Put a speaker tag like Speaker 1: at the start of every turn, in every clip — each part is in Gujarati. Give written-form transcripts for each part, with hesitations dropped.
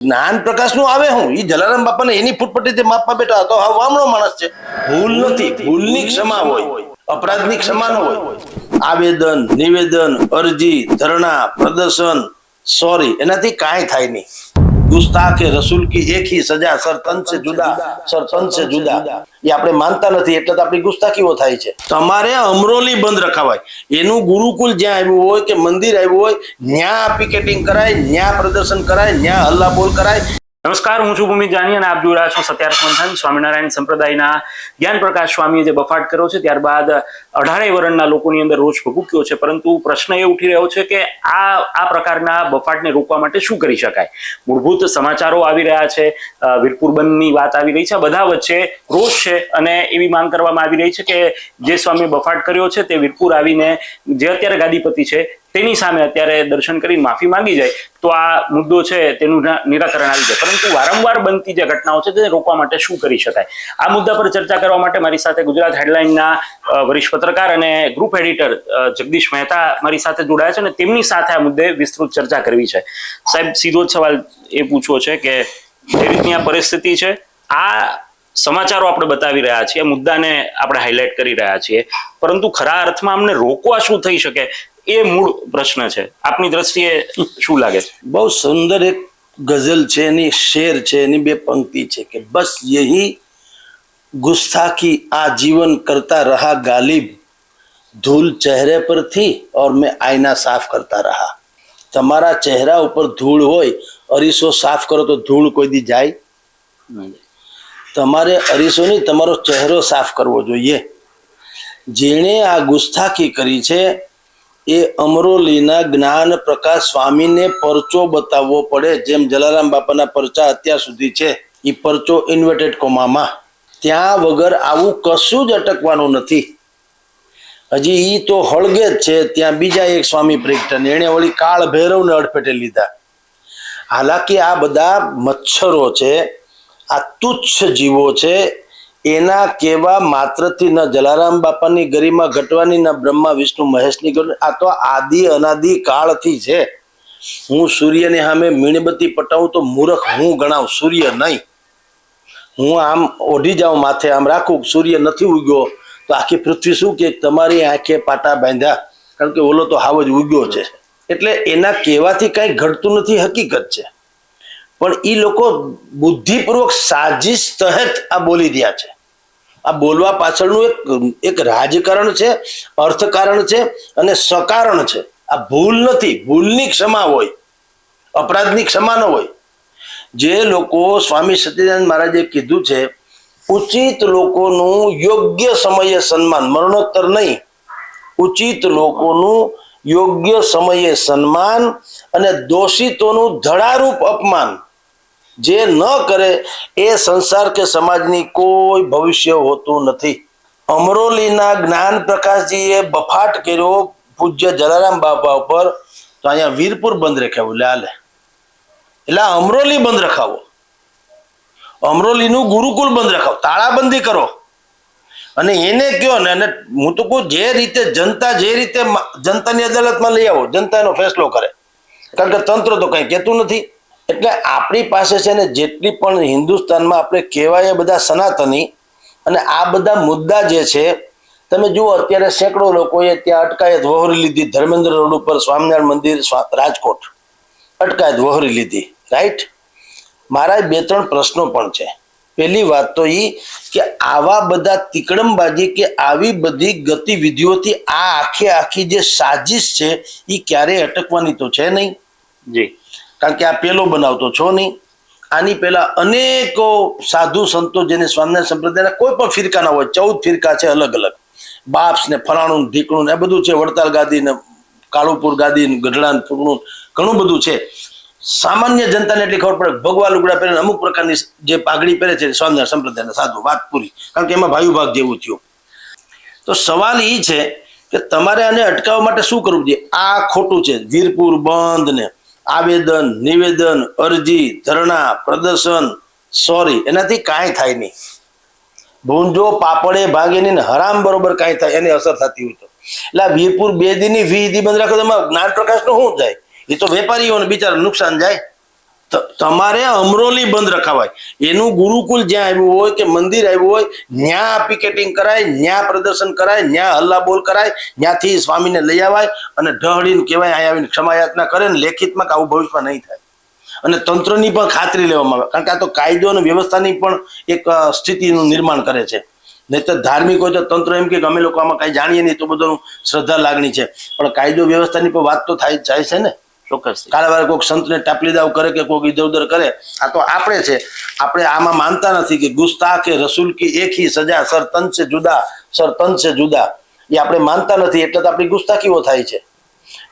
Speaker 1: જ્ઞાન પ્રકાશ નું આવે હું ઈ જલારામ બાપાને એની ફૂટપટ્ટી માપવા બેઠા તો હા વામણો માણસ છે. ભૂલ નથી, ભૂલની ક્ષમા હોય, અપરાધની ક્ષમા ન હોય. આવેદન, નિવેદન, અરજી, ધરણા, પ્રદર્શન, સોરી એનાથી કાંઈ થાય નહીં. ગુસ્તાખે રસૂલ કી એક ही સજા સર તન સે જુદા, સર તન સે જુદા. એ આપણે માનતા નથી એટલે તો આપણી ગુસ્તાખીઓ થાય છે. તમારે અમરોલી બંધ રખાવાય. એનું ગુરુકુલ જ્યાં આવ્યું હોય કે મંદિર આવ્યું હોય ત્યાં પિકેટિંગ કરાય, ત્યાં પ્રદર્શન કરાય, ત્યાં હલ્લા બોલ કરાય.
Speaker 2: નમસ્કાર, હું છું ભૂમિ જાની અને આપ જોઈ રહ્યા છો સત્યાર્થ મંથન. સ્વામિનારાયણ સંપ્રદાયના જ્ઞાન પ્રકાશ સ્વામીએ જે બફાટ કર્યો છે ત્યારબાદ 18 વર્ષના લોકોની અંદર રોષ ભભૂક્યો છે. પરંતુ પ્રશ્ન એ ઉઠી રહ્યો છે કે આ પ્રકારના બફાટને રોકવા માટે શું કરી શકાય? મૂળભૂત સમાચારો આવી રહ્યા છે, વીરપુર બંધની વાત આવી રહી છે, આ બધા વચ્ચે રોષ છે અને એવી માંગ કરવામાં આવી રહી છે કે જે સ્વામીએ બફાટ કર્યો છે તે વીરપુર આવીને જે અત્યારે ગાદીપતિ છે તેની સામે અત્યારે દર્શન કરીને માફી માંગી જાય તો આ મુદ્દો છે તેનું નિરાકરણ આવી જાય. પરંતુ વારંવાર બનતી જે ઘટનાઓ છે તેને રોકવા માટે શું કરી શકાય? આ મુદ્દા પર ચર્ચા કરવા માટે મારી સાથે ગુજરાત હેડલાઇનના વરિષ્ઠ પત્રકાર અને ગ્રુપ એડિટર જગદીશ મહેતા મારી સાથે જોડાયા છે અને તેમની સાથે આ મુદ્દે વિસ્તૃત ચર્ચા કરવી છે. સાહેબ, સીધો જ સવાલ એ પૂછવો છે કે જે રીતની આ પરિસ્થિતિ છે, આ સમાચારો આપણે બતાવી રહ્યા છીએ, મુદ્દાને આપણે હાઇલાઇટ કરી રહ્યા છીએ, પરંતુ ખરા અર્થમાં અમને રોકવા શું થઈ શકે એ મૂળ પ્રશ્ન છે. આપની દ્રષ્ટિએ શું લાગે છે?
Speaker 1: બહુ સુંદર એક ગઝલ છે, એની શેર છે, એની બે પંક્તિ છે કે બસ યહી गुस्ताखी आजीवन करता रहा गालिब, धूल चेहरे पर थी और मैं आईना साफ करता रहा. તમારા ચહેરા ઉપર ધૂળ હોય, અરીસો સાફ કરો તો ધૂળ કોઈ દી જાય? તમારે અરીસો નહીં, તમારો ચહેરો સાફ કરવો જોઈએ. જેણે આ ગુસ્તાખી કરી છે એ અમરોલીના જ્ઞાન પ્રકાશ સ્વામીને પરચો બતાવવો પડે. જેમ જલારામ બાપાના પરચા અત્યાર સુધી છે એ પરચો ઇન્વર્ટેડ કોમામાં, ત્યાં વગર આવું કશું જ અટકવાનું નથી. હજી ઈ તો હળગે જ છે. ત્યાં બીજા એક સ્વામી પ્રગટાને એને વળી કાળ ભૈરવને અડફેટે લીધા. હાલાકી આ બધા મચ્છરો છે, આ તુચ્છ જીવો છે, એના કેવા માત્રથી ન જલારામ બાપાની ગરિમા ઘટવાની, ન બ્રહ્મા વિષ્ણુ મહેશની ઘટવાની. આ તો આદિ અનાદિ કાળથી છે. હું સૂર્યની સામે મીણબત્તી પટાવું તો મૂર્ખ હું ગણાવ, સૂર્ય નહીં. હું આમ ઓઢી જાઉં, માથે આમ રાખું, સૂર્ય નથી ઉગ્યો તો આખી પૃથ્વી શું કે તમારી આંખે પાટા બાંધ્યા, કારણ કે ઓલો તો હાવ જ ઉગ્યો છે. એટલે એના કહેવાથી કાંઈ ઘટતું નથી, હકીકત છે. પણ એ લોકો બુદ્ધિપૂર્વક સાજિશ તહેત આ બોલી રહ્યા છે. આ બોલવા પાછળનું એક રાજકારણ છે, અર્થકારણ છે અને સકારણ છે. આ ભૂલ નથી, ભૂલની ક્ષમા હોય, અપરાધની ક્ષમા ન હોય. જે લોકો સ્વામી સચ્ચિદાનંદ મહારાજે કીધું છે ઉચિત લોકોનું યોગ્ય સમયે સન્માન, મરણોત્તર નહીં, ઉચિત લોકોનું યોગ્ય સમયે સન્માન અને દોષિતોનું ધડારૂપ અપમાન જે ન કરે એ સંસાર કે સમાજની કોઈ ભવિષ્ય હોતું નથી. અમરોલીના જ્ઞાન પ્રકાશજીએ બફાટ કર્યો પૂજ્ય જલારામ બાપા ઉપર, તો અહીંયા વીરપુર બંધ રાખ્યું. લે એટલે અમરોલી બંધ રખાવો, અમરોલીનું ગુરુકુલ બંધ રખાવો, તાળાબંધી કરો અને એને કયો ને. અને હું તો કહું જે રીતે જનતા, જે રીતે જનતાની અદાલતમાં લઈ આવો, જનતા એનો ફેસલો કરે, કારણ કે તંત્ર તો કંઈ કહેતું નથી. એટલે આપણી પાસે છે ને જેટલી પણ હિન્દુસ્તાનમાં આપણે કહેવાય બધા સનાતની, અને આ બધા મુદ્દા જે છે તમે જુઓ અત્યારે સેંકડો લોકોએ ત્યાં અટકાયત વહોરી લીધી. ધર્મેન્દ્ર રોડ ઉપર સ્વામિનારાયણ મંદિર રાજકોટ અટકાયત વહોરી લીધી, રાઈટ. મારા 2-3 પ્રશ્નો પણ છે. પહેલી વાત તો એ કે આવા બધા તિકડમબાજી કે આવી બધી ગતિવિધિઓથી આ આખી જે સાજિશ છે એ ક્યારેય અટકવાની તો છે નહીં
Speaker 2: જી,
Speaker 1: કારણ કે આ પેલો બનાવતો છો નહીં. આની પહેલા અનેકો સાધુ સંતો જેને સ્વામિનારાયણ સંપ્રદાયના કોઈ પણ ફિરકાના હોય, 14 ફિરકા છે અલગ અલગ, બાપ્સ ને ફલાણું ઢીકણું ને એ બધું છે, વડતાલ ગાદી ને કાળુપુર ગાદી ને ગઢડા ને ફૂગણું ઘણું બધું છે. સામાન્ય જનતાને એટલી ખબર પડે ભગવા લુગડા પહેરે, અમુક પ્રકારની જે પાઘડી પહેરે છે સ્વામિનારાયણ સંપ્રદાયના સાધુ, વાત પૂરી. કારણ કે એમાં ભાઈ ભાગ જેવું થયું. તો સવાલ એ છે કે તમારે આને અટકાવવા માટે શું કરવું જોઈએ? આ ખોટું છે. વીરપુર બંધ ને આવેદન, નિવેદન, અરજી, ધરણા, પ્રદર્શન, સોરી એનાથી કાંઈ થાય નહીં. ભૂંજો પાપડે ભાગે નહીં, હરામ બરોબર કાંઈ થાય એની અસર થતી હોય તો. એટલે વીરપુર 2 દીની 20 દી બંધ રાખો તો એમાં જ્ઞાન પ્રકાશનું શું જાય? એ તો વેપારીઓને બિચારા નુકસાન જાય. તમારે અમરોલી બંધ રખાવાય. એનું ગુરુકુલ જ્યાં આવ્યું હોય કે મંદિર આવ્યું હોય ત્યાં પિકેટિંગ કરાય, ત્યાં પ્રદર્શન કરાય, ત્યાં હલ્લા બોલ કરાય, ત્યાંથી સ્વામીને લઈ આવાય અને ઢહળીને કહેવાય અહીંયા આવીને ક્ષમાયાચના કરે ને લેખિતમાં કે આવું ભવિષ્યમાં નહીં થાય. અને તંત્રની પણ ખાતરી લેવામાં આવે, કારણ કે આ તો કાયદો અને વ્યવસ્થાની પણ એક સ્થિતિનું નિર્માણ કરે છે. નહીં તો ધાર્મિક હોય તો તંત્ર એમ કે અમે લોકો આમાં કાંઈ જાણીએ નહીં, તો બધું શ્રદ્ધા લાગણી છે, પણ કાયદો વ્યવસ્થાની પણ વાત તો જાય છે ને.
Speaker 2: ચોક્કસ.
Speaker 1: કાળાવારે કોઈક સંતને ટાપલી દાવ કરે કે કોઈક ઇધર ઉધર કરે, આ તો આપણે છે. આપણે આમાં માનતા નથી કે ગુસ્તાખ કે રસૂલ કી એક ही સજા, સર તન સે જુદા, સર તન સે જુદા, એ આપણે માનતા નથી એટલે તો આપણી ગુસ્તાખીઓ થાય છે.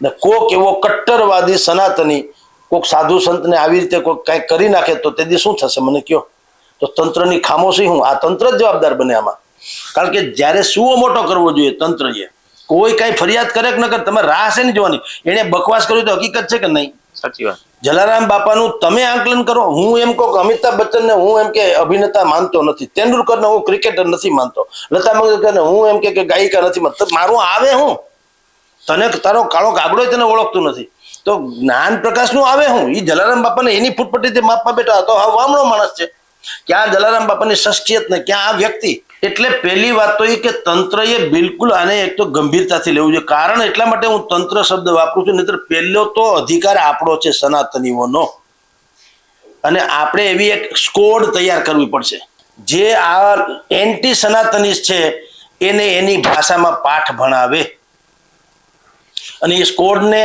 Speaker 1: ને કોક એવો કટ્ટરવાદી સનાતની કોઈક સાધુ સંતને આવી રીતે કોઈક કાંઈક કરી નાખે તો તેથી શું થશે મને કયો? તો તંત્રની ખામોશી હું, આ તંત્ર જ જવાબદાર બને આમાં. કારણ કે જ્યારે સુઓ મોટો કરવો જોઈએ તંત્રએ, કોઈ કાંઈ ફરિયાદ કરે કે ન કરે, તમે રાહ છે ને જોવાની. એને બકવાસ કર્યું તો હકીકત છે કે નહીં?
Speaker 2: સાચી વાત.
Speaker 1: જલારામ બાપાનું તમે આંકલન કરો. હું એમ કહું કે અમિતાભ બચ્ચનને હું એમ કે અભિનેતા માનતો નથી, તેંડુલકરને હું ક્રિકેટર નથી માનતો, લતા મંગેશકરને હું એમ કે ગાયિકા નથી માનતો. મારું આવે હું તને તારો કાળો કાગડો તને ઓળખતું નથી તો જ્ઞાન પ્રકાશનું આવે હું? એ જલારામ બાપાને એની ફૂટપટ્ટીથી માપવા બેઠા તો હા વામણો માણસ છે. ક્યાં જલારામ બાપાની શખ્સિયત ને ક્યાં આ વ્યક્તિ? એટલે પહેલી વાત તો એ કે તંત્રએ બિલકુલ આને એક તો ગંભીરતાથી લેવું જોઈએ. કારણ એટલા માટે હું તંત્ર શબ્દ વાપરું છું, નહીતર પહેલો તો અધિકાર આપણો છે સનાતનીઓનો, અને આપણે એવી એક સ્કોડ તૈયાર કરવી પડશે જે આ એન્ટી સનાતનીસ છે એને એની ભાષામાં પાઠ ભણાવે. અને એ સ્કોડને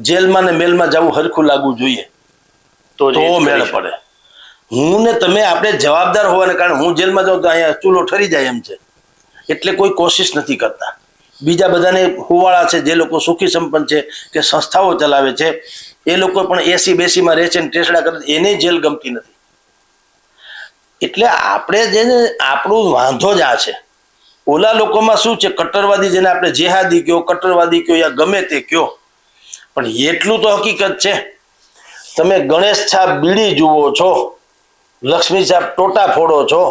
Speaker 1: જેલમાં ને મેલમાં જવું હરખું લાગવું જોઈએ તો મેળ પડે. હું ને તમે આપણે જવાબદાર હોવાને કારણે હું જેલમાં જાઉં તો અહીંયા ચૂલો ઠરી જાય એમ છે, એટલે કોઈ કોશિશ નથી કરતા. બીજા બધાને હુવાળા છે જે લોકો સુખી સંપન્ન છે કે સંસ્થાઓ ચલાવે છે એ લોકો પણ એસી બેસીમાં રહે છે ને ટેસડા કરે, એને જેલ ગમતી નથી. એટલે આપણે જેને આપણું વાંધો જ આ છે. ઓલા લોકોમાં શું છે, કટ્ટરવાદી જેને આપણે જેહાદી કયો, કટ્ટરવાદી કયો યા ગમે તે કયો, પણ એટલું તો હકીકત છે. તમે ગણેશ છાપ બીડી જુઓ છો, લક્ષ્મી છાપ ટોટા ફોડો છો,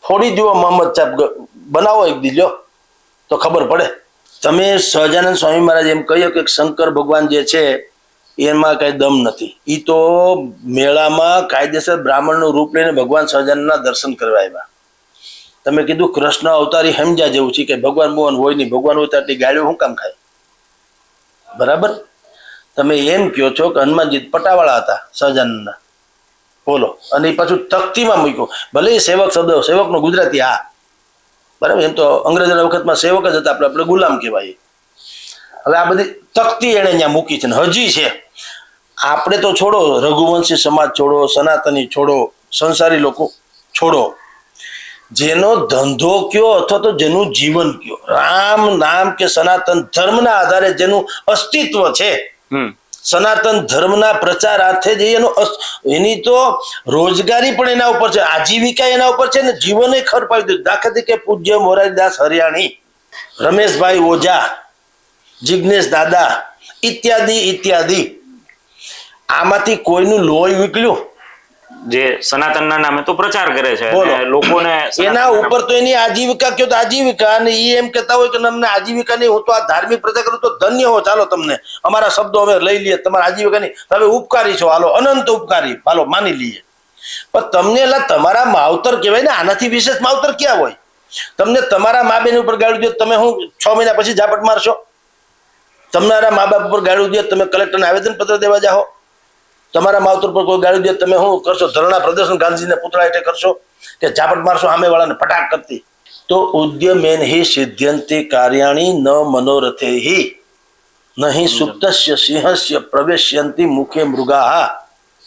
Speaker 1: ફોડી જુઓ મોહમ્મદ છાપ બનાવો એક દી લ્યો તો ખબર પડે. તમે સહજાનંદ સ્વામી મહારાજ એમ કહ્યું કે શંકર ભગવાન જે છે એમાં કઈ દમ નથી. એ તો મેળામાં કાયદેસર બ્રાહ્મણનું રૂપ લઈને ભગવાન સહજાનંદના દર્શન કરવા આવ્યા. તમે કીધું કૃષ્ણ અવતારી સમજ્યા જેવું છે કે ભગવાન મોહન હોય નહીં, ભગવાન હોય તો આટલી ગાળીઓ શું કામ ખાય? બરાબર. તમે એમ કહો છો કે હનુમાનજી પટાવાળા હતા સહજાનંદના, બોલો, અને એ પાછું તખ્તીમાં મૂક્યું. ભલે એ સેવક શબ્દ, સેવકનો ગુજરાતી હા બરાબર, એમ તો અંગ્રેજોના વખતમાં સેવક જ હતા, આપણે ગુલામ કહેવાય. હવે આ બધી તખ્તી એણે ત્યાં મૂકી છે ને હજી છે. આપણે તો છોડો, રઘુવંશી સમાજ છોડો, સનાતની છોડો, સંસારી લોકો છોડો, જેનો ધંધો કયો અથવા તો જેનું જીવન કયો, રામ નામ કે સનાતન ધર્મના આધારે જેનું અસ્તિત્વ છે, સનાતન ધર્મના પ્રચારાર્થે જ એની તો રોજગારી પણ એના ઉપર છે, આજીવિકા એના ઉપર છે ને જીવન એ ખરપાવી દીધું. દાખલા તરીકે પૂજ્ય મોરારીદાસ હરિયાણી, રમેશભાઈ ઓઝા, જિજ્ઞેશ દાદા ઇત્યાદિ ઇત્યાદિ, આમાંથી કોઈનું લોહી વિકલ્યું?
Speaker 2: જે સનાતનના નામે તો પ્રચાર કરે છે લોકોને,
Speaker 1: એના ઉપર તો એની આજીવિકા કયો તો આજીવિકા, અને એ એમ કહેતા હોય કે અમને આજીવિકા નહીં, હું તો આ ધાર્મિક પ્રચાર કરું તો ધન્ય હો, ચાલો તમને અમારા શબ્દો અમે લઈ લઈએ, તમારા આજીવિકા નહીં, તમે ઉપકારી છો, હાલો અનંત ઉપકારી, હાલો માની લઈએ. પણ તમને એલા તમારા માવતર કહેવાય ને, આનાથી વિશેષ માવતર ક્યાં હોય? તમને તમારા મા બેન ઉપર ગાળું દો, તમે હું 6 મહિના પછી ઝાપટ મારશો? તમારા મા બાપ ઉપર ગાળું દો, તમે કલેક્ટરને આવેદન પત્ર દેવા જાઓ? તમારા માવતર પર કોઈ ગાળી દે તમે શું કરશો? ધરણા પ્રદર્શન ગાંધીજીને પુતળા હેઠે કરશો કે ઝાપટ મારશો સામે વાળાને ફટાક કરતી? તો ઉદ્યમેન હિ સિદ્ધ્યંતિ કાર્યાણી ન મનોરથે હિ નહીં સુપ્તસ્ય સિંહસ્ય પ્રવેશ્યંતિ મુખે મૃગા.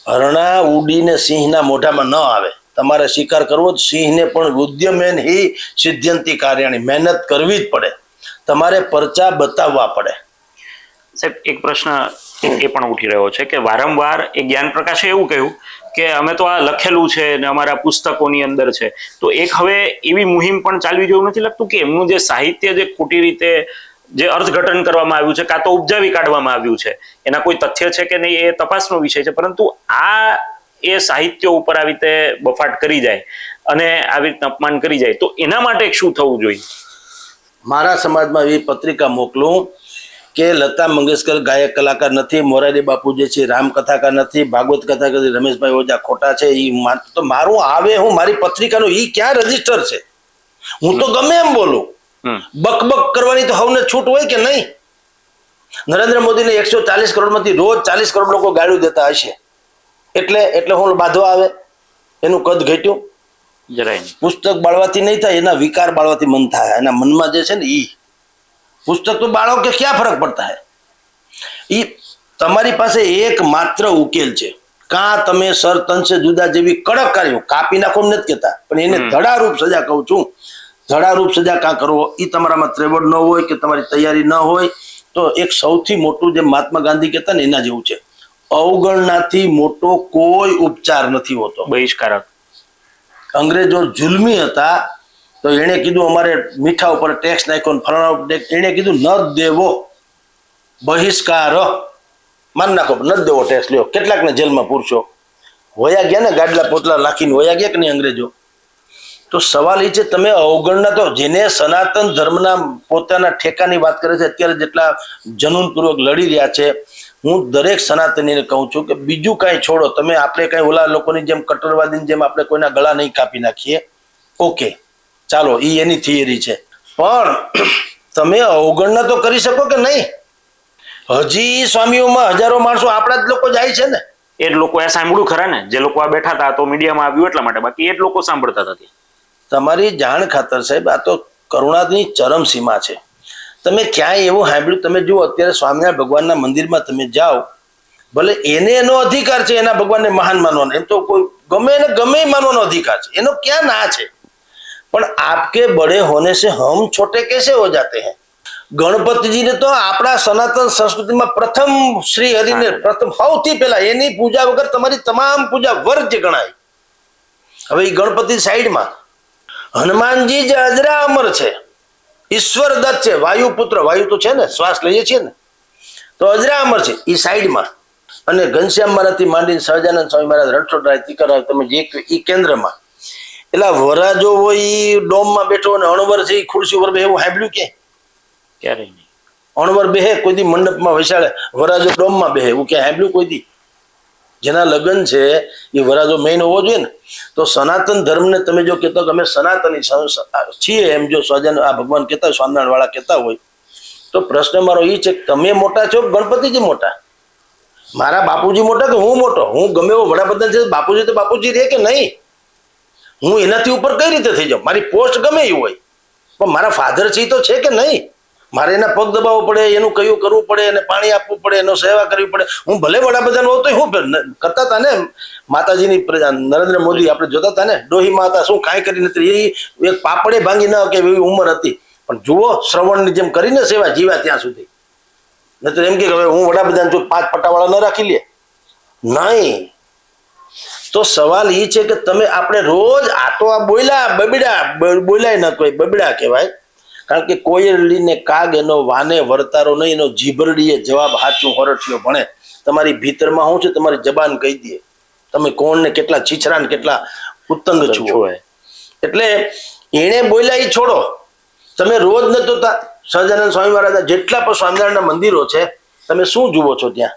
Speaker 1: હરણા ઉડીને સિંહના મોઢામાં ન આવે. તમારે શિકાર કરવો જ સિંહને પણ ઉદ્યમેન હિ સિદ્ધ્યંતિ કાર્યાણી, મહેનત કરવી જ પડે, તમારે પરચા બતાવવા પડે.
Speaker 2: સાહેબ એક પ્રશ્ન એ પણ ઉઠી રહ્યો છે કે વારંવાર એ જ્ઞાન પ્રકાશે એવું કહ્યું કે અમે તો આ લખેલું છે ને અમારા પુસ્તકોની અંદર છે, તો એક હવે એવી મુહિમ પણ ચાલવી જેવું નથી લાગતું કે એમનું જે સાહિત્ય જે ખોટી રીતે જે અર્થઘટન કરવામાં આવ્યું છે કાં તો ઉપજાવી કાઢવામાં આવ્યું છે, એના કોઈ તથ્ય છે કે નહીં એ તપાસનો વિષય છે, પરંતુ આ એ સાહિત્ય ઉપર આવી રીતે બફાટ કરી જાય અને આવી રીતે અપમાન કરી જાય તો એના માટે શું થવું જોઈએ?
Speaker 1: મારા સમાજમાં એવી પત્રિકા મોકલું કે લતા મંગેશકર ગાયક કલાકાર નથી, મોરારી બાપુ જે છે રામ કથાકાર નથી, ભાગવત કથાકાર રમેશભાઈ ઓઝા ખોટા છે. તો મારું આવે હું મારી પત્રિકાનું ઈ ક્યાં રજીસ્ટર છે? હું તો ગમે એમ બોલું. બકબક કરવાની તો હવને છૂટ હોય કે નહીં? નરેન્દ્ર મોદીને 140 કરોડમાંથી રોજ 40 કરોડ લોકો ગાળ્યું દેતા હશે એટલે હું બાંધવા આવે? એનું કદ ઘટ્યું?
Speaker 2: જરાય નહીં.
Speaker 1: પુસ્તક બાળવાથી નહીં થાય, એના વિકાર બાળવાથી મન થાય. એના મનમાં જે છે ને ઈ પુસ્તક તો બાળો કે ક્યાં ફરક પડતા હે? ઈ તમારી પાસે એક માત્ર ઉકેલ છે. કાં તમે સર તનસે જુદા જેવી કડક કાર્યો કાપી નાખો નથી કહેતા, પણ એને ધડારૂપ સજા કહું છું. ધડારૂપ સજા કાં કરો, એ તમારામાં ત્રેવડ ન હોય કે તમારી તૈયારી ન હોય તો એક સૌથી મોટું જે મહાત્મા ગાંધી કહેતા ને એના જેવું છે, અવગણનાથી મોટો કોઈ ઉપચાર નથી હોતો.
Speaker 2: બહિષ્કાર.
Speaker 1: અંગ્રેજો જુલ્મી હતા તો એણે કીધું અમારે મીઠા ઉપર ટેક્સ નાખ્યો, ફલાણા એણે કીધું ન દેવો, બહિષ્કાર માન નાખો, ન દેવો ટેક્સ લ્યો. કેટલાકને જેલમાં પૂરશો, વયા ગયા ને ગાડલા પોતલા લાખીને વયા ગયા કે નહીં અંગ્રેજો? તો સવાલ એ છે તમે અવગણના તો જેને સનાતન ધર્મના પોતાના ઠેકાની વાત કરે છે અત્યારે જેટલા જનૂનપૂર્વક લડી રહ્યા છે, હું દરેક સનાતનીને કહું છું કે બીજું કાંઈ છોડો, તમે આપણે કાંઈ ઓલા લોકોની જેમ કટ્ટરવાદીની જેમ આપણે કોઈના ગળા નહીં કાપી નાખીએ, ઓકે ચાલો એ એની થિયરી છે, પણ તમે અવગણના તો કરી શકો કે નહીં? હજી સ્વામીઓમાં હજારો માણસો આપણા જ લોકો જાય છે ને.
Speaker 2: એ જ લોકો એ સાંભળ્યું ખરા ને, જે લોકો આ બેઠા હતા તો મીડિયામાં આવ્યું એટલા માટે, બાકી એ જ લોકો સાંભળતા હતા.
Speaker 1: તમારી જાણ ખાતર સાહેબ, આ તો કરુણાની ચરમ સીમા છે. તમે ક્યાંય એવું સાંભળ્યું? તમે જુઓ અત્યારે સ્વામિનારાયણ ભગવાનના મંદિરમાં તમે જાઓ, ભલે એને એનો અધિકાર છે એના ભગવાનને મહાન માનવાનો, એમ તો કોઈ ગમે એને ગમે માનવાનો અધિકાર છે, એનો ક્યાં ના છે? પણ આપકે બડે હોને સે હમ છોટે कैसे हो जाते हैं? ગણપતિજીને તો આપણા સનાતન સંસ્કૃતિમાં પ્રથમ શ્રી હરિને પ્રથમ સૌથી પહેલા એની પૂજા વગર તમારી તમામ પૂજા વર્જ ગણાય. હવે એ ગણપતિ સાઈડમાં, હનુમાનજી જે અજરા અમર છે, ઈશ્વર દત્ત છે, વાયુપુત્ર, વાયુ તો છે ને, શ્વાસ લઈએ છીએ ને, તો અજરા અમર છે એ સાઈડમાં, અને ઘનશ્યામ મહારાજથી માંડીને સહજાનંદ સ્વામી મહારાજ, રણછોડરાય, તીકરરાય, તમે જે એ કેન્દ્રમાં, એટલે વરાજો હોય એ ડોમમાં બેઠો અને અણવર છે એ ખુરશી ઉપર બે, એવું સાંભળ્યું કે
Speaker 2: ક્યારે નહીં?
Speaker 1: અણવર બેહે કોઈ દી મંડપમાં વૈશાળે, વરાજો ડોમમાં બેહે, એવું ક્યાં સાંભળ્યું કોઈ દી? જેના લગ્ન છે એ વરાજો મેઇન હોવો જોઈએ ને. તો સનાતન ધર્મને તમે જો કહેતા કે અમે સનાતની છીએ, એમ જો સ્વજન આ ભગવાન કહેતા હોય, સ્વામિનારાયણ વાળા કહેતા હોય, તો પ્રશ્ન મારો એ છે કે તમે મોટા છો ગણપતિજી મોટા? મારા બાપુજી મોટા કે હું મોટો? હું ગમે એવો વડાપ્રધાન છે, બાપુજી તો બાપુજી રહે કે નહીં? હું એનાથી ઉપર કઈ રીતે થઈ જાઉં? મારી પોસ્ટ ગમે એ હોય, પણ મારા ફાધર છે તો છે કે નહીં? મારે એના પગ દબાવવો પડે, એનું કયું કરવું પડે, એને પાણી આપવું પડે, એનો સેવા કરવી પડે. હું ભલે વડાપ્રધાન હોઉં તો હું કરતા હતા ને, માતાજીની પ્રજા નરેન્દ્ર મોદી આપણે જોતા હતા ને, ડોહી માતા શું કાંઈ કરી નથી, એ એક પાપડે ભાંગી ન કે એવી ઉંમર હતી, પણ જુઓ શ્રવણની જેમ કરીને સેવા જીવ્યા ત્યાં સુધી. નહીં એમ કે હવે હું વડાપ્રધાન છું 5 પટ્ટાવાળા ન રાખી લે, નહીં. તો સવાલ એ છે કે તમે આપણે રોજ આ તો આ બોલાય ન કોઈ બબડા કહેવાય, કારણ કે કોયલીને કાગ એનો વાને વર્તારો નહીં, એનો જીભરડીએ જવાબ હાચું હોરઠિયો ભણે. તમારી ભીતરમાં શું છે તમારી જબાન કહી દે તમે કોણ ને કેટલા છીછરા ને કેટલા ઉત્તંગ છો. એટલે એને બોલ્યા એ છોડો, તમે રોજ ન તો સહજાનંદ સ્વામી મહારાજ જેટલા પણ સ્વામિનારાયણના મંદિરો છે તમે શું જુઓ છો ત્યાં?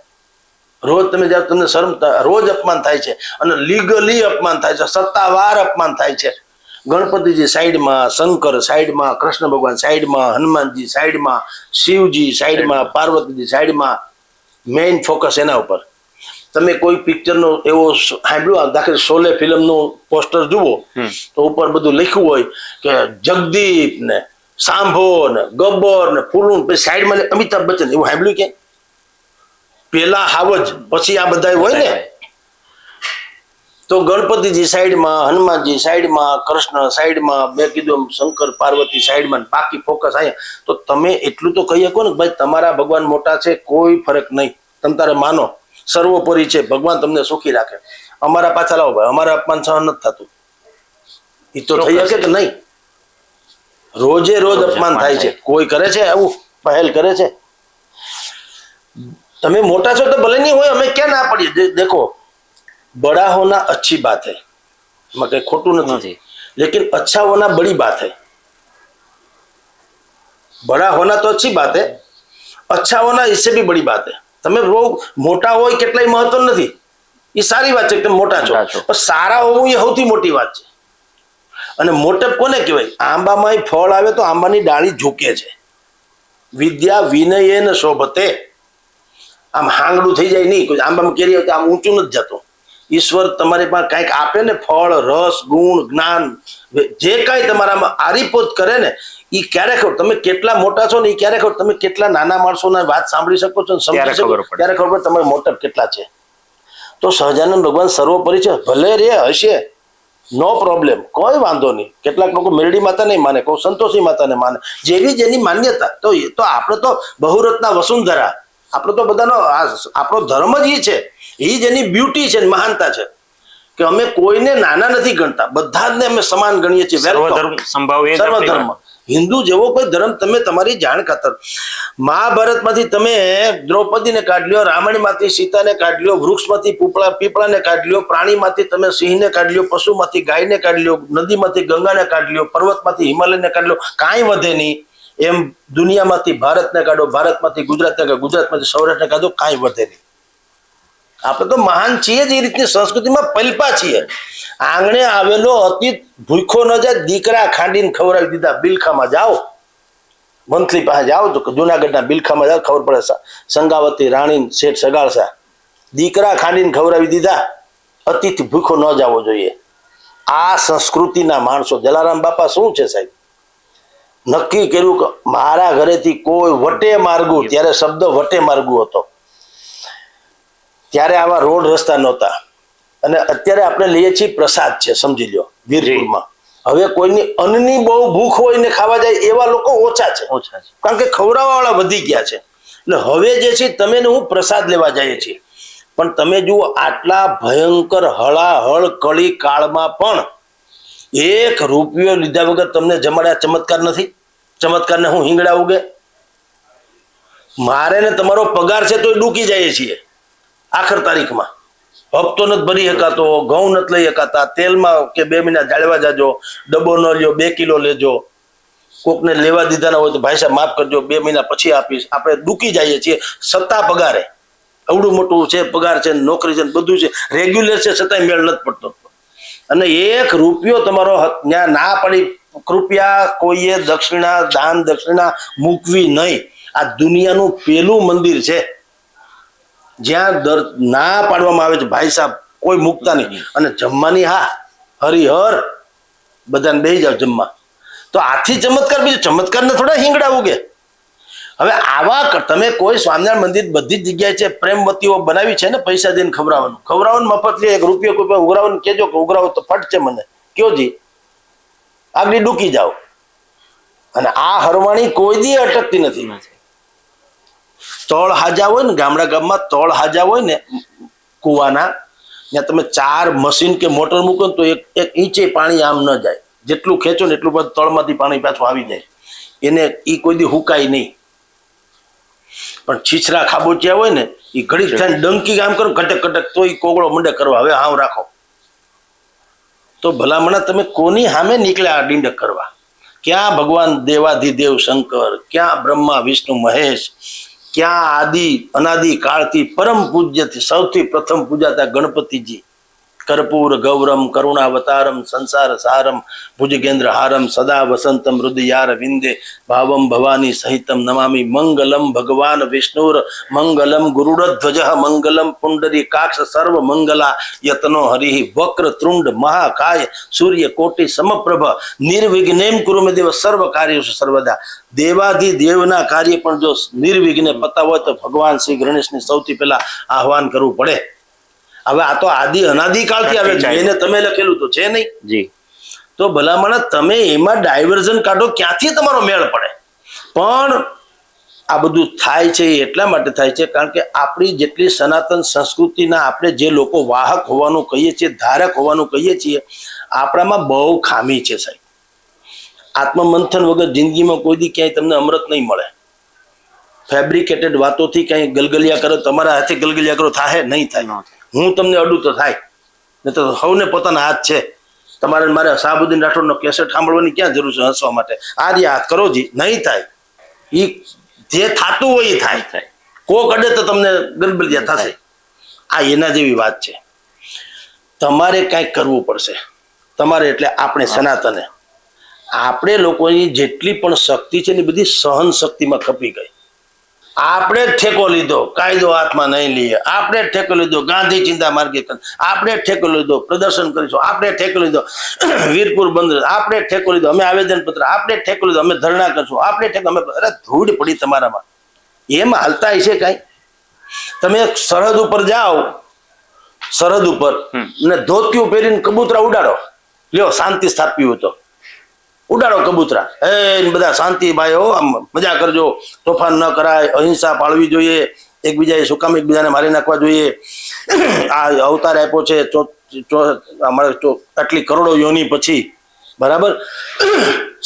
Speaker 1: રોજ તમે જાઓ તમને શરમ, રોજ અપમાન થાય છે, અને લીગલી અપમાન થાય છે, સત્તાવાર અપમાન થાય છે. ગણપતિજી સાઈડમાં, શંકર સાઈડમાં, કૃષ્ણ ભગવાન સાઈડમાં, હનુમાનજી સાઈડમાં, શિવજી સાઈડમાં, પાર્વતીજી સાઈડમાં, મેઇન ફોકસ એના ઉપર. તમે કોઈ પિક્ચરનો એવો સાંભળ્યું, દાખલ શોલે ફિલ્મનું પોસ્ટર જુઓ તો ઉપર બધું લખ્યું હોય કે જગદીપ ને સાંભો ને ગબ્બર ને ફૂલું, પછી સાઈડમાં અમિતાભ બચ્ચન, એવું સાંભળ્યું કે? પેલા હાવજ પછી આ બધા હોય ને. તો ગણપતિજી સાઈડમાં, હનુમાનજી સાઈડમાં, કૃષ્ણ સાઈડમાં, મેં કીધું શંકર પાર્વતી સાઈડમાં, બાકી ફોકસ અહીંયા. તો તમે એટલું તો કહી શકો ને ભાઈ તમારા ભગવાન મોટા છે, કોઈ ફરક નહીં, તમે તારે માનો સર્વોપરી છે, ભગવાન તમને સુખી રાખે. અમારા પાછા લાવો ભાઈ, અમારા અપમાન સહન નથી થતું, એ તો થઈ શકે કે નહીં? રોજે રોજ અપમાન થાય છે, કોઈ કરે છે આવું પહેલ કરે છે? તમે મોટા છો તો ભલે નહીં હોય, અમે ક્યાં ના પડીએ? દેખો बड़ा होना अच्छी बात है, मैं कहीं खोटू नहीं, लेकिन अच्छा होना बड़ी बात है. बड़ा होना तो अच्छी बात है, अच्छा होना इससे भी बड़ी बात है. તમે બહુ મોટા હોય કેટલાય મહત્વ નથી, એ સારી વાત છે કે મોટા છો, પણ સારા હોવું એ સૌથી મોટી વાત છે. અને મોટપ કોને કહેવાય? આંબામાં ફળ આવે તો આંબાની ડાળી ઝૂકે છે. વિદ્યા વિનયેન શોભતે. આમ હાંગડું થઈ જાય નહીં, કોઈ આંબામાં કેરી આવે તો આમ ઊંચું નથી જતું. ઈશ્વર તમારી પાસે કંઈક આપે ને, ફળ, રસ, ગુણ, જ્ઞાન, જે કાંઈ તમારામાં આરીપોત કરે ને, એ ક્યારે ખબર તમે કેટલા મોટા છો ને, એ ક્યારે ખબર તમે કેટલા નાના માણસોના વાત સાંભળી શકો છો, સમજી શકો, ત્યારે ખબર તમારે મોટપ કેટલા છે. તો સહજાનંદ ભગવાન સર્વોપરી છે. ભલે રે હશે, નો પ્રોબ્લેમ, કોઈ વાંધો નહીં. કેટલાક લોકો મેરડી માતા નહીં માને, કોઈ સંતોષી માતાને માને, જેવી જેની માન્યતા. તો એ તો આપણે તો બહુરત્ના વસુંધરા, આપણો તો બધાનો આપણો ધર્મ જ એ છે, એ જ એની બ્યુટી છે, મહાનતા છે કે અમે કોઈને નાના નથી ગણતા, બધા જ અમે સમાન ગણીએ છીએ. સર્વધર્મ, હિન્દુ જેવો કોઈ ધર્મ તમે તમારી જાણ ખાતર. મહાભારતમાંથી તમે દ્રૌપદીને કાઢ લ્યો, રામાયણમાંથી સીતાને કાઢ લ્યો, વૃક્ષમાંથી પીપળાને કાઢ લ્યો, પ્રાણીમાંથી તમે સિંહને કાઢ લ્યો, પશુમાંથી ગાયને કાઢ લ્યો, નદીમાંથી ગંગાને કાઢ લ્યો, પર્વતમાંથી હિમાલયને કાઢ લ્યો, કાંઈ વધે નહીં. એમ દુનિયામાંથી ભારતને કાઢો, ભારતમાંથી ગુજરાતને કાઢો, ગુજરાતમાંથી સૌરાષ્ટ્રને કાઢો, કાંઈ વધે નહીં. આપણે તો મહાન છીએ જ, એ રીતની સંસ્કૃતિમાં પલપા છીએ. આંગણે આવેલો અતીત ભૂખો ન જાય, દીકરા ખાંડીને ખવડાવી દીધા. બિલખામાં જાઓ, મંથલી પાસે જાઓ તો જુનાગઢના બિલખામાં જાઓ, ખબર પડે. સંગાવતી રાણી શેઠ સગાળસા, દીકરા ખાંડીને ખવડાવી દીધા. અતિથિ ભૂખો ન જવો જોઈએ. આ સંસ્કૃતિના માણસો. જલારામ બાપા શું છે સાહેબ, નક્કી કર્યું કે મારા ઘરેથી કોઈ વટે માર્ગું, ત્યારે શબ્દ વટે માર્ગું હતો, ત્યારે આવા રોડ રસ્તા નહોતા. અને અત્યારે આપણે લઈએ છીએ પ્રસાદ છે, સમજી લો, વીરપુરમાં. હવે કોઈની અન્નની બહુ ભૂખ હોય ને ખાવા જાય એવા લોકો ઓછા છે, કારણ કે ખવડાવવા વાળા વધી ગયા છે. એટલે હવે જે છે તમે ને હું પ્રસાદ લેવા જઈએ છીએ. પણ તમે જુઓ, આટલા ભયંકર હળાહળ કળી કાળમાં પણ 1 રૂપિયો લીધા વગર તમને જમાડ્યા. ચમત્કાર નથી? ચમત્કારને હું હિંગડા ઉગે? મારે ને તમારો પગાર છે તો ડૂકી જઈએ છીએ આખર તારીખમાં. હપ્તો નથી ભરી શકાતો, ઘઉં નથી લઈ શકાતા, તેલમાં કે 2 મહિના જાળવા જાજો, ડબ્બો ન લ્યો, 2 કિલો લેજો. કોકને લેવા દીધા ના હોય તો ભાઈ સાહેબ માફ કરજો, 2 મહિના પછી આપીશ. આપણે ડૂકી જઈએ છીએ સત્તા પગારે. અવડું મોટું છે, પગાર છે, નોકરી છે, બધું છે, રેગ્યુલર છે, છતાંય મેળ નથી પડતો. અને 1 રૂપિયો તમારો ત્યાં ના પડી, કૃપયા કોઈએ દક્ષિણા, દાન દક્ષિણા મૂકવી નહીં. આ દુનિયાનું પેલું મંદિર છે જ્યાં ના પાડવામાં આવે છે, ભાઈ સાહેબ કોઈ મૂકતા નહીં. અને જમવાની હા હરિહર, બધાને બેસી જાવ જમવા. તો આથી ચમત્કાર, બીજું ચમત્કાર ને થોડા હિંગડા ઉગે. હવે આવા તમે કોઈ સ્વામિનારાયણ મંદિર બધી જ જગ્યાએ છે, પ્રેમવતીઓ બનાવી છે ને, પૈસા દઈને ખવડાવવાનું મફત છે. 1 રૂપિયો કોઈ ઉઘરાવવાનું કેજો કે ઉઘરાવો તો ફટ છે મને કયો જી, આગળ ડૂકી જાઓ. અને આ હરવાણી કોઈ દી અટકતી નથી. તળ હાજા હોય ને, ગામડા ગામમાં તળ હાજા હોય ને કુવાના, ત્યાં તમે 4 મશીન કે મોટર મૂકો ને તો એક ઇંચે પાણી આમ ન જાય. જેટલું ખેંચો ને એટલું બધું તળમાંથી પાણી પાછું આવી જાય. એને એ કોઈ દી હુકાય નહીં. પણ છીછરા ખાબોચિયા હોય ને, એ ઘડી થઈને ડંકી કામ કરો કટક કટક, તો એ કોગળો મંડે કરવા. હવે હાવ રાખો તો ભલામણા તમે કોની સામે નીકળ્યા આ ડીંડક કરવા? ક્યાં ભગવાન દેવાધિદેવ શંકર, ક્યાં બ્રહ્મા વિષ્ણુ મહેશ, ક્યાં આદિ અનાદિ કાળથી પરમ પૂજ્યથી સૌથી પ્રથમ પૂજાતા ગણપતિજી. કર્પૂર ગૌરમ કરુણાવતારમ સંસાર સારમ ભુજગેન્દ્ર હારમ સદા વસંતમ હૃદયાર વિંદે ભાવમ ભવાની સહિતમ નમામી મંગલમ ભગવાન વિષ્ણુર મંગલમ ગુરુડધ્વજ મંગલમ પુંડરી કાક્ષ સર્વ મંગલા યતનો હરિ વક્ર તૃંડ મહાકાય સૂર્ય કોટી સમપ્રભ નિર્વિઘ્નેમ કુરુમે દેવ સર્વ કાર્ય સર્વદા. દેવાધિદેવના કાર્ય પણ જો નિર્વિઘ્ને પતા હોય તો ભગવાન શ્રી ગણેશને સૌથી પહેલા આહવાન કરવું પડે. હવે આ તો આદિ અનાદિકાળથી આવે છે, એને તમે લખેલું તો છે નહીં જી. તો ભલામણ તમે એમાં ડાયવર્ઝન કાઢો, ક્યાંથી તમારો મેળ પડે? પણ આ બધું થાય છે એટલા માટે થાય છે કારણ કે આપણી જેટલી સનાતન સંસ્કૃતિના આપણે જે લોકો વાહક હોવાનું કહીએ છીએ, ધારક હોવાનું કહીએ છીએ, આપણામાં બહુ ખામી છે સાહેબ. આત્મમંથન વગર જિંદગીમાં કોઈ દી ક્યાંય તમને અમૃત નહીં મળે. ફેબ્રિકેટેડ વાતોથી ક્યાંય ગલગલિયા કરો, તમારા હાથે ગલગલિયા કરો, થાય નહીં થાય. હું તમને અડું તો થાય, નહીં તો સૌને પોતાના હાથ છે. તમારે મારે શાહબુદ્દીન રાઠોડનો કેસેટ સાંભળવાની ક્યાં જરૂર છે હસવા માટે? આ હાથ કરો જી, નહીં થાય. એ જે થતું હોય એ થાય. કોક અડે તો તમને ગરબડિયા થશે. આ એના જેવી વાત છે. તમારે કાંઈક કરવું પડશે. તમારે એટલે આપણે સનાતને આપણે લોકોની જેટલી પણ શક્તિ છે ને બધી સહન શક્તિમાં ખપી ગઈ. આપણે જ ઠેકો લીધો, કાયદો હાથમાં નહીં લઈએ. આપણે જ ઠેકો લીધો, ગાંધી ચિંતા માર્ગે આપણે જ ઠેકો લીધો, પ્રદર્શન કરીશું. આપણે જ ઠેકો લીધો, વીરપુર બંધ આપણે જ ઠેકો લીધો, અમે આવેદન પત્ર આપણે જ ઠેકો લીધો, અમે ધરણા કરશું, આપણે ઠેકો. અમે અરે ધૂળ પડી તમારામાં. એમ હાલતા હશે કાંઈ? તમે સરહદ ઉપર જાઓ, સરહદ ઉપર ને ધોતિયું પહેરીને કબૂતરા ઉડાડો, લ્યો શાંતિ સ્થાપવી હોય તો ઉડાડો કબૂતરા. બધા શાંતિ ભાઈ હો, આમ મજા કરજો, તોફાન ન કરાય, અહિંસા પાળવી જોઈએ, એકબીજાએ શું કામ એકબીજાને મારી નાખવા જોઈએ. આ અવતાર આપ્યો છે આટલી કરોડો યોની પછી, બરાબર,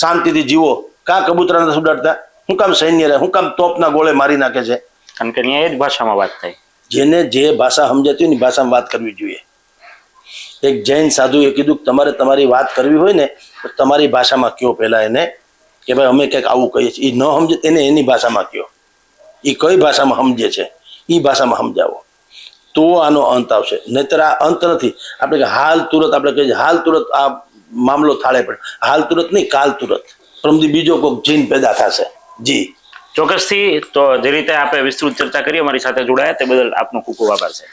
Speaker 1: શાંતિથી જીવો. કાં કબૂતરા નથી ઉડાડતા? શું કામ સૈન્ય રહે? શું કામ તોપના ગોળે મારી નાખે છે?
Speaker 2: કારણ કે અહીંયા એ જ ભાષામાં વાત થાય.
Speaker 1: જેને જે ભાષા સમજાતી હોય ને ભાષામાં વાત કરવી જોઈએ. એક જૈન સાધુએ કીધું કે તમારે તમારી વાત કરવી હોય ને તો તમારી ભાષામાં કયો. પહેલા એને કે ભાઈ અમે કંઈક આવું કહીએ છીએ, એ ન સમજે એને એની ભાષામાં કયો. એ કઈ ભાષામાં સમજે છે એ ભાષામાં સમજાવો તો આનો અંત આવશે. નહીતર આ અંત નથી. આપણે હાલ તુરત આપણે કહીએ હાલ તુરત આ મામલો થાળે પડે. હાલ તુરત નહીં, કાલ તુરત પરમદી બીજો કોઈક જીન પેદા થશે. જી
Speaker 2: ચોક્કસથી. તો જે રીતે આપણે વિસ્તૃત ચર્ચા કરી, અમારી સાથે જોડાયા તે બદલ આપનો ખૂબ ખૂબ આભાર છે.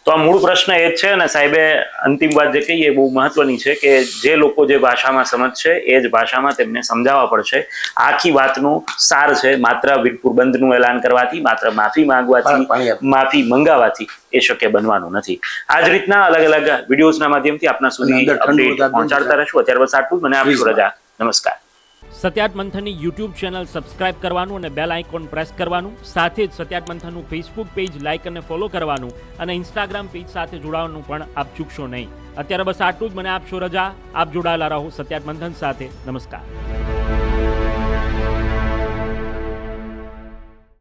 Speaker 2: તો આ મૂળ પ્રશ્ન એ જ છે અને સાહેબે અંતિમ વાત જે કહીએ બહુ મહત્વની છે કે જે લોકો જે ભાષામાં સમજશે એ જ ભાષામાં તેમને સમજાવવા પડશે. આખી વાતનું સાર છે માત્ર વીરપુર બંધનું એલાન કરવાથી, માત્ર માફી માંગવાથી, માફી મંગાવવાથી એ શક્ય બનવાનું નથી. આ જ રીતના અલગ અલગ વિડીયોઝના માધ્યમથી આપના સુધી અપડેટ પહોંચાડતા રહેશું. અત્યાર બસ આટલું. મને આપશો રજા. નમસ્કાર.
Speaker 3: સત્યાર્થ મંથનની યુટ્યુબ ચેનલ સબસ્ક્રાઇબ કરવાનું અને બેલ આઇકોન પ્રેસ કરવાનું, સાથે જ સત્યાર્થ મંથનનું ફેસબુક પેજ લાઇક અને ફોલો કરવાનું અને ઇન્સ્ટાગ્રામ પેજ સાથે જોડાવાનું પણ આપ ચૂકશો નહીં. અત્યારે બસ આટલું જ. મને આપશો રજા. આપ જોડાયેલા રહો સત્યાર્થ મંથન સાથે. નમસ્કાર.